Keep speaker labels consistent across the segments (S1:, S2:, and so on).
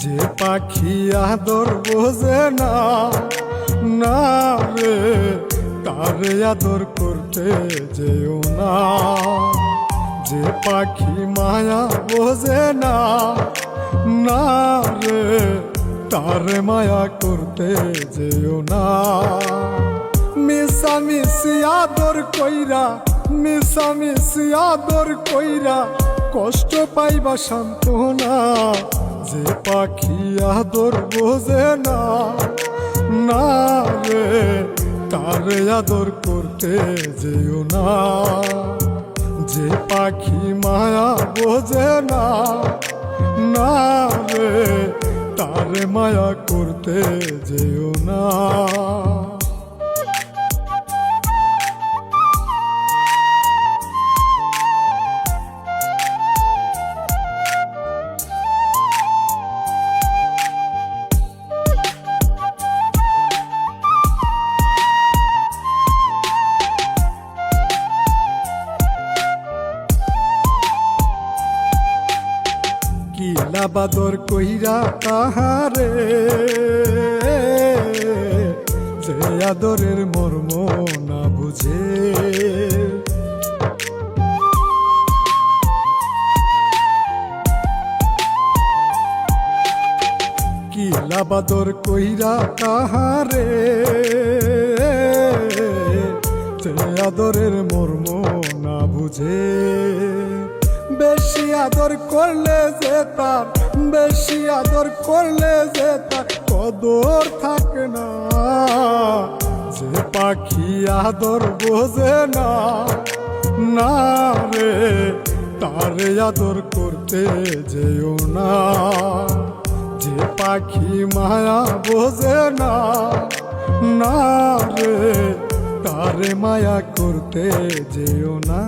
S1: যে পাখি আদর বোঝে না, না রে তারে আদর করতে যেও না। যে পাখি মায়া বোঝে না, না রে তারে মায়া করতে যেও না। মিশামিশি আদর কইরা, মিশামিশি আদর কইরা কষ্ট পাইবা সান্ত্বনা। যে পাখি আদর বোঝে না, না রে তারে আদর করতে যেও না। যে পাখি মায়া বোঝে না, না রে তারে মায়া করতে যেও না। কিলা বাদর কইরা তাহারে, যে আদরের মর্ম না বুঝে। কিলা বাদর কইরা তাহারে, যে আদরের মর্ম না বুঝে। বেশি আদর করলে যে তার, বেশি আদর করলে যে তার কদর থাকে না। যে পাখি আদর বোঝে না, না রে তারে আদর করতে যেও না। যে পাখি মায়া বোঝে না, না রে তারে মায়া করতে যেও না।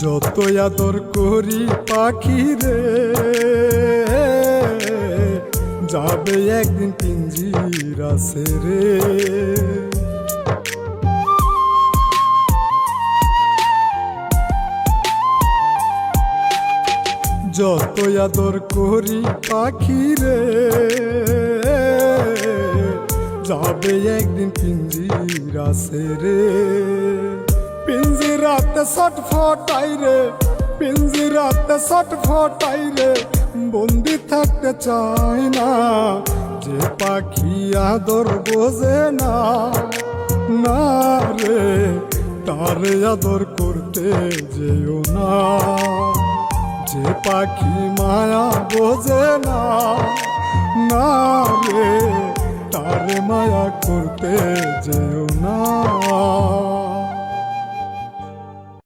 S1: যত আদর করি পাখি রে, যাবে একদিন পিঞ্জিরা ছেড়ে। যত আদর করি পাখি রে, যাবে একদিন পিঞ্জিরা ছেড়ে। পিঞ্জিরাতে ছটফটাই রে, পিঞ্জিরাতে ছটফটাই রে, বন্দি থাকতে চায় না। যে পাখি আদর বোঝে না, না রে তারে আদর করতে যেও না। যে পাখি মায়া বোঝে না, না রে তারে মায়া করতে যেও